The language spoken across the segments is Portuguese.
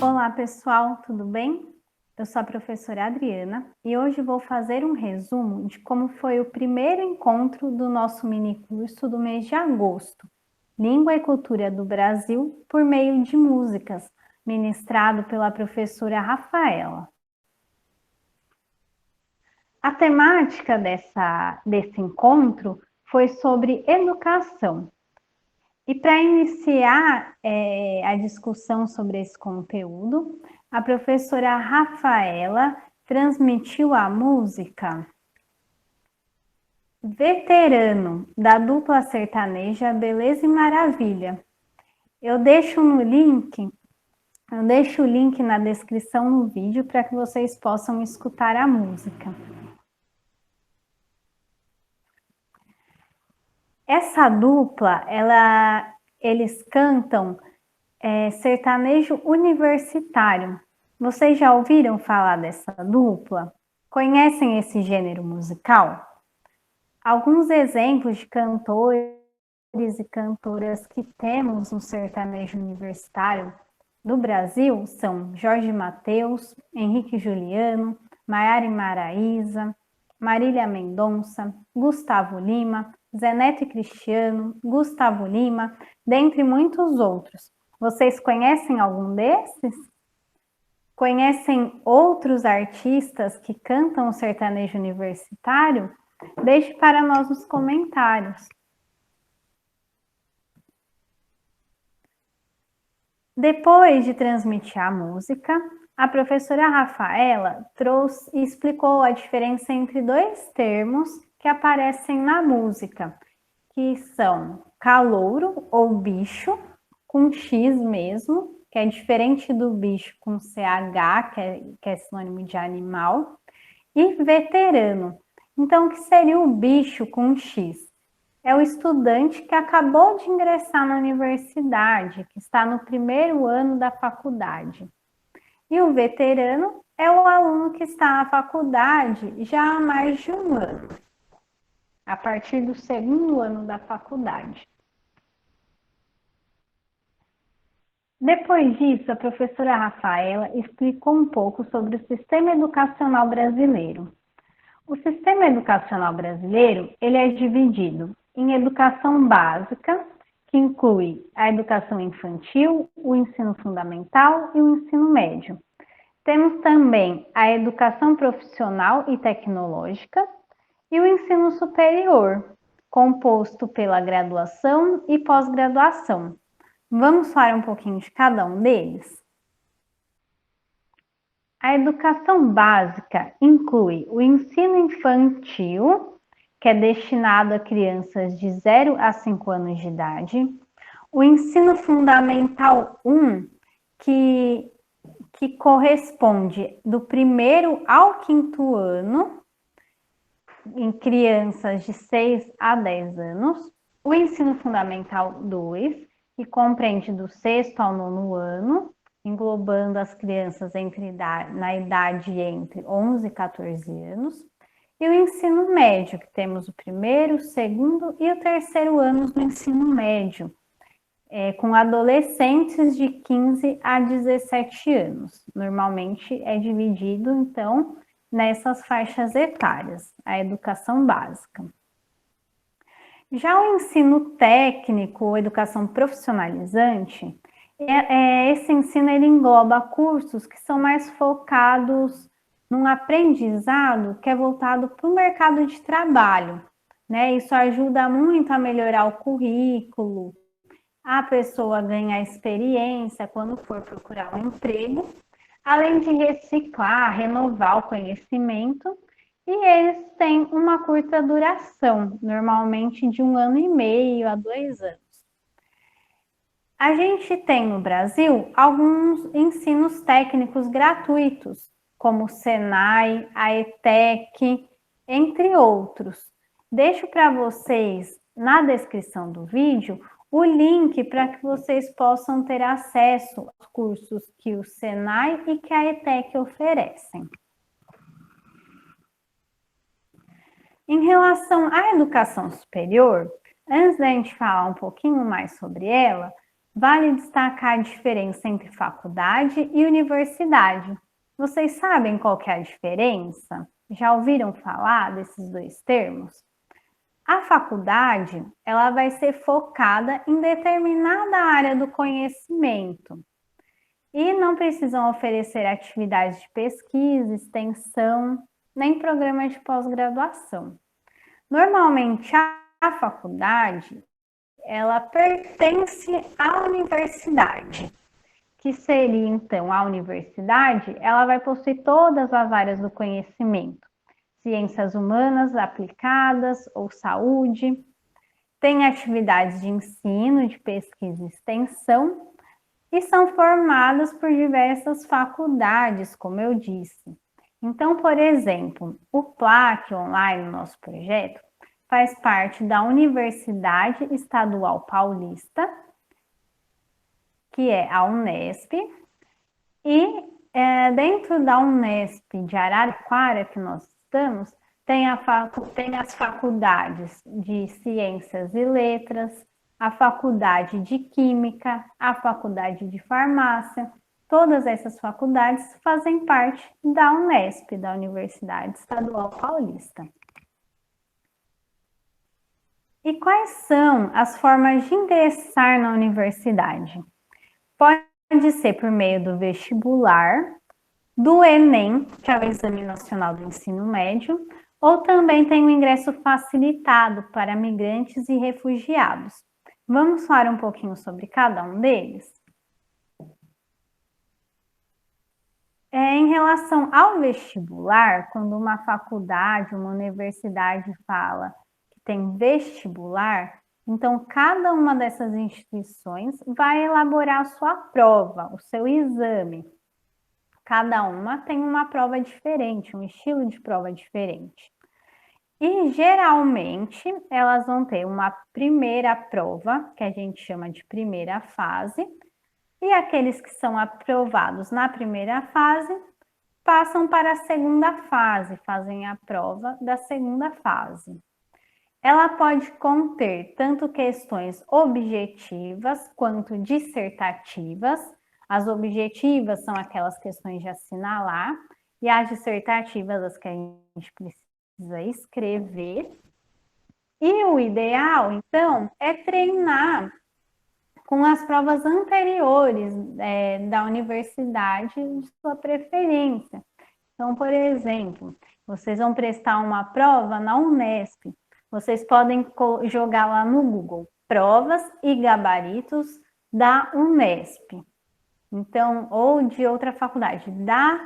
Olá pessoal, tudo bem? Eu sou a professora Adriana e hoje vou fazer um resumo de como foi o primeiro encontro do nosso mini curso do mês de agosto, Língua e Cultura do Brasil por meio de músicas, ministrado pela professora Rafaela. A temática desse encontro foi sobre educação. E para iniciar a discussão sobre esse conteúdo, a professora Rafaela transmitiu a música Veterano, da dupla sertaneja Beleza e Maravilha. Eu deixo o link na descrição do vídeo para que vocês possam escutar a música. Essa dupla, eles cantam sertanejo universitário. Vocês já ouviram falar dessa dupla? Conhecem esse gênero musical? Alguns exemplos de cantores e cantoras que temos no sertanejo universitário do Brasil são Jorge Mateus, Henrique Juliano, Maiara e Maraísa, Marília Mendonça, Gustavo Lima, Zé Neto e Cristiano, Gustavo Lima, dentre muitos outros. Vocês conhecem algum desses? Conhecem outros artistas que cantam o sertanejo universitário? Deixe para nós nos comentários. Depois de transmitir a música, a professora Rafaela trouxe e explicou a diferença entre dois termos que aparecem na música, que são calouro ou bicho, com X mesmo, que é diferente do bicho com CH, que é sinônimo de animal, e veterano. Então, o que seria o bicho com X? É o estudante que acabou de ingressar na universidade, que está no primeiro ano da faculdade. E o veterano é o aluno que está na faculdade já há mais de um ano, a partir do segundo ano da faculdade. Depois disso, a professora Rafaela explicou um pouco sobre o sistema educacional brasileiro. O sistema educacional brasileiro, ele é dividido em educação básica, que inclui a educação infantil, o ensino fundamental e o ensino médio. Temos também a educação profissional e tecnológica e o ensino superior, composto pela graduação e pós-graduação. Vamos falar um pouquinho de cada um deles? A educação básica inclui o ensino infantil, que é destinado a crianças de 0 a 5 anos de idade, o ensino fundamental 1, que corresponde do primeiro ao quinto ano, em crianças de 6 a 10 anos, o ensino fundamental 2, que compreende do sexto ao nono ano, englobando as crianças na idade entre 11 e 14 anos, e o ensino médio, que temos o primeiro, o segundo e o terceiro anos do ensino médio, com adolescentes de 15 a 17 anos. Normalmente é dividido, então, nessas faixas etárias, a educação básica. Já o ensino técnico ou educação profissionalizante, esse ensino ele engloba cursos que são mais focados num aprendizado que é voltado para o mercado de trabalho, né? Isso ajuda muito a melhorar o currículo, a pessoa ganhar experiência quando for procurar um emprego, além de reciclar, renovar o conhecimento, e eles têm uma curta duração, normalmente de 1 ano e meio a 2 anos. A gente tem no Brasil alguns ensinos técnicos gratuitos, como o Senai, a ETEC, entre outros. Deixo para vocês, na descrição do vídeo, o link para que vocês possam ter acesso aos cursos que o Senai e que a ETEC oferecem. Em relação à educação superior, antes da gente falar um pouquinho mais sobre ela, Vale destacar a diferença entre faculdade e universidade. Vocês sabem qual que é a diferença? Já ouviram falar desses dois termos? A faculdade, ela vai ser focada em determinada área do conhecimento e não precisam oferecer atividades de pesquisa, extensão, nem programas de pós-graduação. Normalmente, a faculdade, ela pertence à universidade, que seria, então, a universidade, ela vai possuir todas as áreas do conhecimento, ciências humanas aplicadas ou saúde, tem atividades de ensino, de pesquisa e extensão, e são formadas por diversas faculdades, como eu disse. Então, por exemplo, o PLAC online, nosso projeto, faz parte da Universidade Estadual Paulista, que é a Unesp, e dentro da Unesp de Araraquara, que nós estamos, tem as faculdades de Ciências e Letras, a faculdade de Química, a faculdade de Farmácia. Todas essas faculdades fazem parte da Unesp, da Universidade Estadual Paulista. E quais são as formas de ingressar na universidade? Pode ser por meio do vestibular, do Enem, que é o Exame Nacional do Ensino Médio, ou também tem o ingresso facilitado para migrantes e refugiados. Vamos falar um pouquinho sobre cada um deles? Em relação ao vestibular, quando uma faculdade, uma universidade fala que tem vestibular, então cada uma dessas instituições vai elaborar a sua prova, o seu exame. Cada uma tem uma prova diferente, um estilo de prova diferente. E geralmente elas vão ter uma primeira prova, que a gente chama de primeira fase, e aqueles que são aprovados na primeira fase passam para a segunda fase, fazem a prova da segunda fase. Ela pode conter tanto questões objetivas quanto dissertativas. As objetivas são aquelas questões de assinalar, e as dissertativas, as que a gente precisa escrever. E o ideal, então, é treinar com as provas anteriores da universidade de sua preferência. Então, por exemplo, vocês vão prestar uma prova na Unesp. Vocês podem jogar lá no Google, provas e gabaritos da Unesp. Então, ou de outra faculdade, da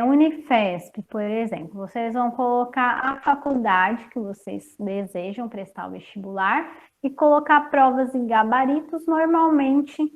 Unifesp, por exemplo. Vocês vão colocar a faculdade que vocês desejam prestar o vestibular e colocar provas e gabaritos. Normalmente,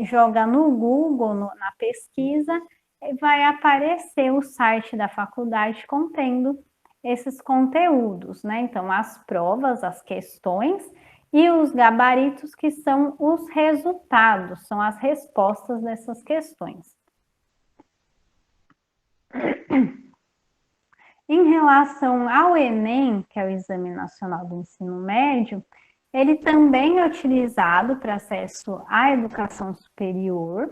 joga no Google, na pesquisa, vai aparecer o site da faculdade contendo esses conteúdos, né? Então, as provas, as questões e os gabaritos, que são os resultados, são as respostas dessas questões. Em relação ao Enem, que é o Exame Nacional do Ensino Médio, ele também é utilizado para acesso à educação superior.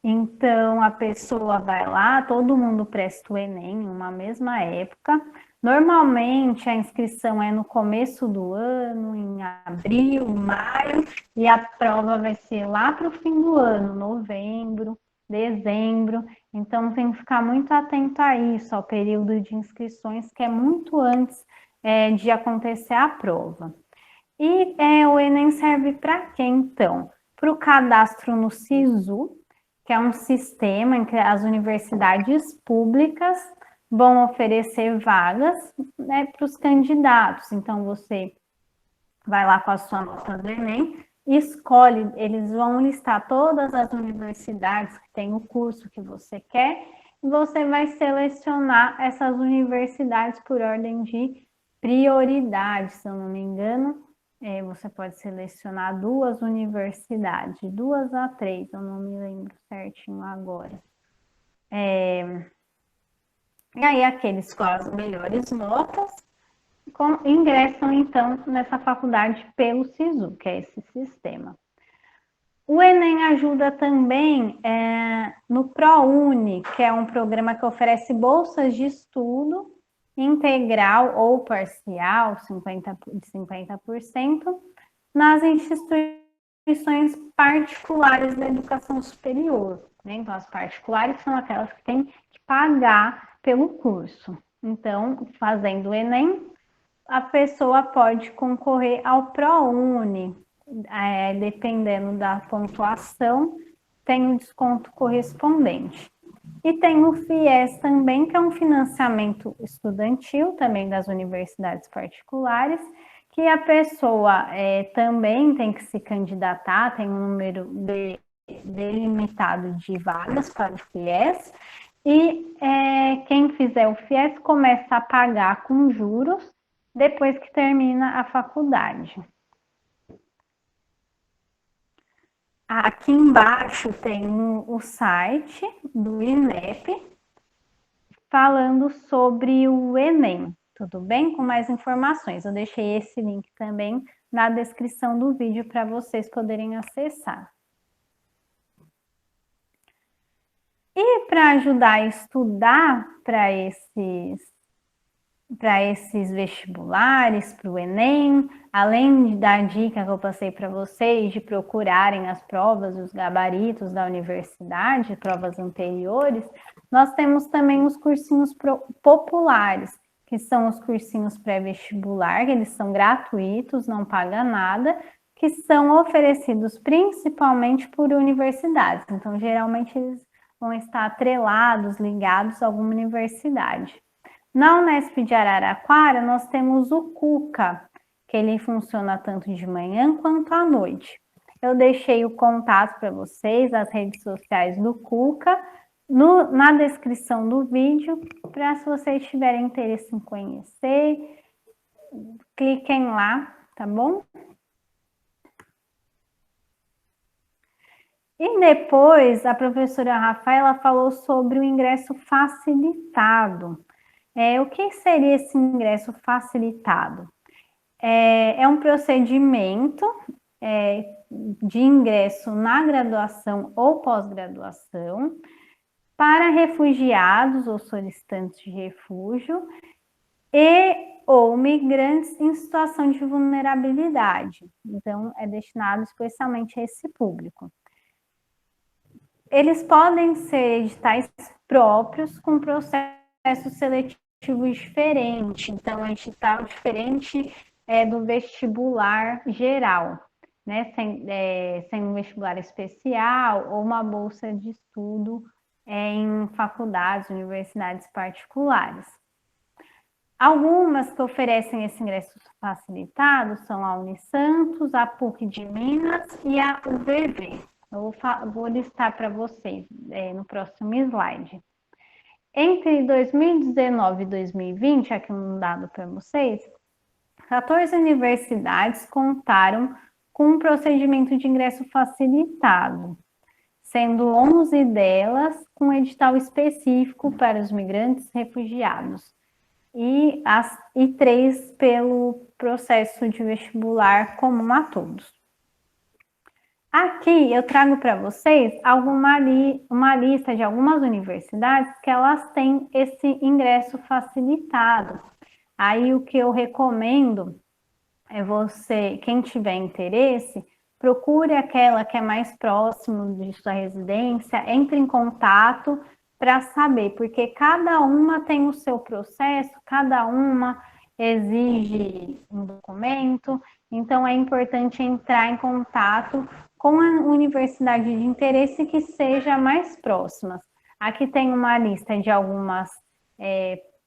Então, a pessoa vai lá, todo mundo presta o Enem em uma mesma época. Normalmente, a inscrição é no começo do ano, em abril, maio, e a prova vai ser lá para o fim do ano, novembro, dezembro. Então, tem que ficar muito atento a isso, ao período de inscrições, que é muito antes de acontecer a prova. E o Enem serve para quê, então? Para o cadastro no SISU, que é um sistema em que as universidades públicas vão oferecer vagas, né, para os candidatos. Então, você vai lá com a sua nota do Enem, escolhe, eles vão listar todas as universidades que têm o curso que você quer, e você vai selecionar essas universidades por ordem de prioridade, se eu não me engano. Você pode selecionar 2 universidades, 2 a 3, eu não me lembro certinho agora. E aí, aqueles com as melhores notas ingressam, então, nessa faculdade pelo SISU, que é esse sistema. O Enem ajuda também no ProUni, que é um programa que oferece bolsas de estudo integral ou parcial, 50%, nas instituições particulares da educação superior. Né? Então, as particulares são aquelas que têm que pagar pelo curso. Então, fazendo o Enem, a pessoa pode concorrer ao ProUni, dependendo da pontuação, tem um desconto correspondente. E tem o FIES também, que é um financiamento estudantil, também das universidades particulares, que a pessoa também tem que se candidatar, tem um número delimitado de vagas para o FIES, e quem fizer o FIES começa a pagar com juros depois que termina a faculdade. Aqui embaixo tem o site do INEP falando sobre o Enem, tudo bem? Com mais informações. Eu deixei esse link também na descrição do vídeo para vocês poderem acessar. E para ajudar a estudar para esses vestibulares, para o Enem, além da dica que eu passei para vocês de procurarem as provas, os gabaritos da universidade, provas anteriores, nós temos também os cursinhos populares, que são os cursinhos pré-vestibular, que eles são gratuitos, não paga nada, que são oferecidos principalmente por universidades. Então, geralmente, eles vão estar atrelados, ligados a alguma universidade. Na Unesp de Araraquara, nós temos o Cuca, que ele funciona tanto de manhã quanto à noite. Eu deixei o contato para vocês, as redes sociais do Cuca, na descrição do vídeo, para se vocês tiverem interesse em conhecer, cliquem lá, tá bom? E depois, a professora Rafaela falou sobre o ingresso facilitado. O que seria esse ingresso facilitado? É um procedimento de ingresso na graduação ou pós-graduação para refugiados ou solicitantes de refúgio ou migrantes em situação de vulnerabilidade. Então, é destinado especialmente a esse público. Eles podem ser editais próprios com processo seletivo diferente, então edital diferente do vestibular geral, né? Sem um vestibular especial ou uma bolsa de estudo em faculdades, universidades particulares. Algumas que oferecem esse ingresso facilitado são a Unisantos, a PUC de Minas e a UVV. Eu vou listar para vocês no próximo slide. Entre 2019 e 2020, aqui um dado para vocês, 14 universidades contaram com um procedimento de ingresso facilitado, sendo 11 delas com edital específico para os migrantes refugiados e 3 pelo processo de vestibular comum a todos. Aqui eu trago para vocês uma lista de algumas universidades que elas têm esse ingresso facilitado. Aí o que eu recomendo é quem tiver interesse, procure aquela que é mais próximo de sua residência, entre em contato para saber, porque cada uma tem o seu processo, cada uma exige um documento, então é importante entrar em contato com a universidade de interesse que seja mais próxima. Aqui tem uma lista de algumas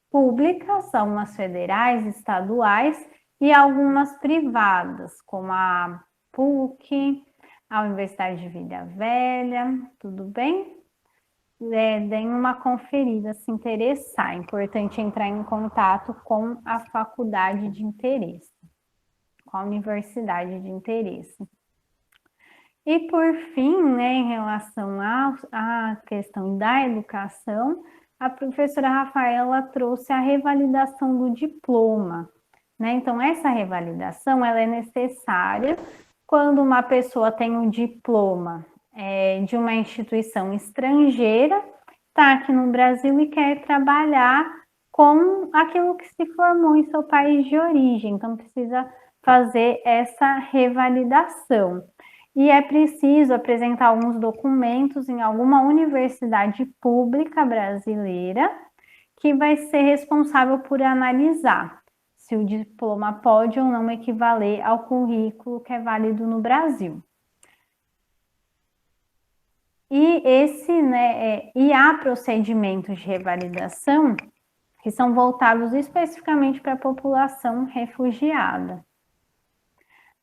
públicas, algumas federais, estaduais e algumas privadas, como a PUC, a Universidade de Vila Velha, tudo bem? Deem uma conferida se interessar. É importante entrar em contato com a faculdade de interesse, com a universidade de interesse. E por fim, né, em relação à questão da educação, a professora Rafaela trouxe a revalidação do diploma, né? Então, essa revalidação ela é necessária quando uma pessoa tem um diploma de uma instituição estrangeira, está aqui no Brasil e quer trabalhar com aquilo que se formou em seu país de origem, então precisa fazer essa revalidação. E é preciso apresentar alguns documentos em alguma universidade pública brasileira que vai ser responsável por analisar se o diploma pode ou não equivaler ao currículo que é válido no Brasil. E há procedimentos de revalidação que são voltados especificamente para a população refugiada.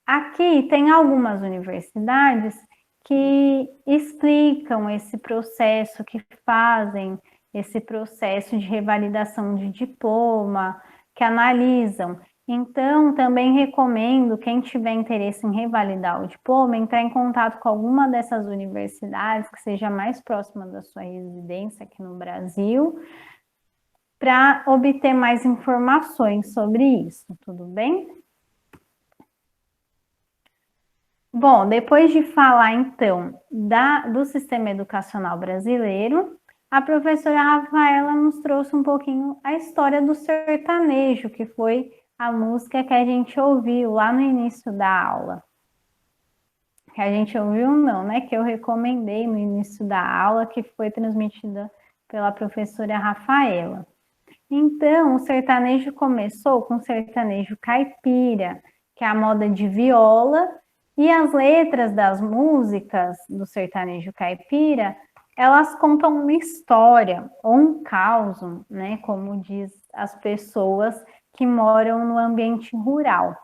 Aqui tem algumas universidades que explicam esse processo, que fazem esse processo de revalidação de diploma, que analisam. Então, também recomendo, quem tiver interesse em revalidar o diploma, entrar em contato com alguma dessas universidades que seja mais próxima da sua residência aqui no Brasil, para obter mais informações sobre isso, tudo bem? Bom, depois de falar, então, do sistema educacional brasileiro, a professora Rafaela nos trouxe um pouquinho a história do sertanejo, que foi a música que a gente ouviu lá no início da aula. Que a gente ouviu não, né? Que eu recomendei no início da aula, que foi transmitida pela professora Rafaela. Então, o sertanejo começou com o sertanejo caipira, que é a moda de viola, e as letras das músicas do sertanejo caipira, elas contam uma história ou um caos, né, como diz as pessoas que moram no ambiente rural.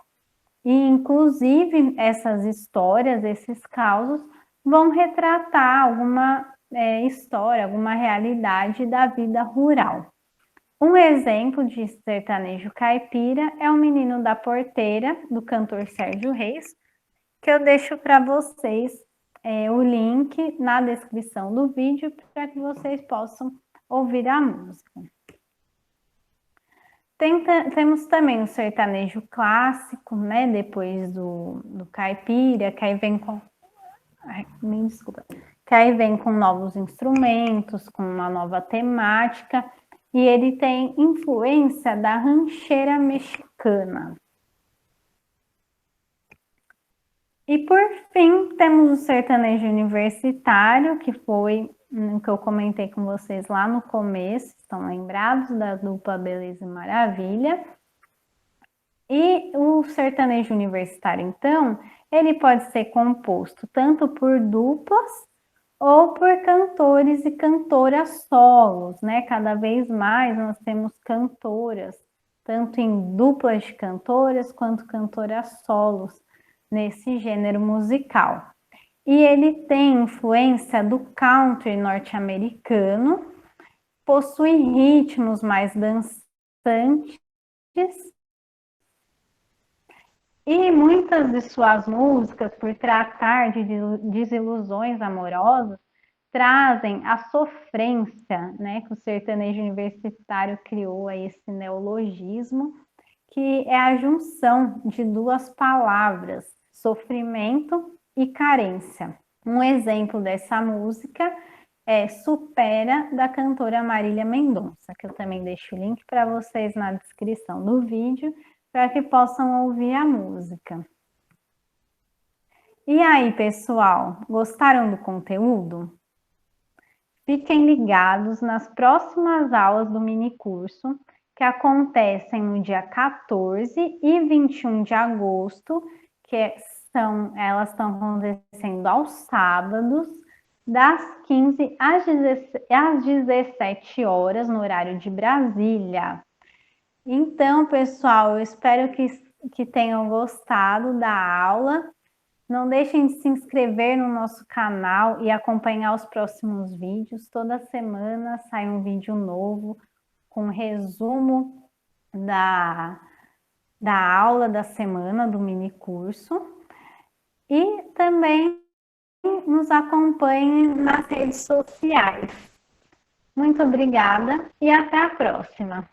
E, inclusive, essas histórias, esses causos, vão retratar alguma história, alguma realidade da vida rural. Um exemplo de sertanejo caipira é o Menino da Porteira, do cantor Sérgio Reis, que eu deixo para vocês o link na descrição do vídeo para que vocês possam ouvir a música. Temos também o sertanejo clássico, né? Depois do caipira, que aí vem com... me desculpa. Que aí vem com novos instrumentos, com uma nova temática, e ele tem influência da rancheira mexicana. E por fim, temos o sertanejo universitário, que foi o que eu comentei com vocês lá no começo, estão lembrados da dupla Beleza e Maravilha. E o sertanejo universitário, então, ele pode ser composto tanto por duplas ou por cantores e cantoras solos, né? Cada vez mais nós temos cantoras, tanto em duplas de cantoras quanto cantoras solos nesse gênero musical. E ele tem influência do country norte-americano, possui ritmos mais dançantes e muitas de suas músicas, por tratar de desilusões amorosas, trazem a sofrência, né, que o sertanejo universitário criou aí esse neologismo, que é a junção de duas palavras, sofrimento e carência. Um exemplo dessa música é Supera, da cantora Marília Mendonça, que eu também deixo o link para vocês na descrição do vídeo, para que possam ouvir a música. E aí, pessoal, gostaram do conteúdo? Fiquem ligados nas próximas aulas do minicurso, que acontecem no dia 14 e 21 de agosto, elas estão acontecendo aos sábados, das 15 às 17 horas, no horário de Brasília. Então, pessoal, eu espero que tenham gostado da aula. Não deixem de se inscrever no nosso canal e acompanhar os próximos vídeos. Toda semana sai um vídeo novo com resumo da aula da semana do mini curso. E também nos acompanhem nas redes sociais. Muito obrigada e até a próxima!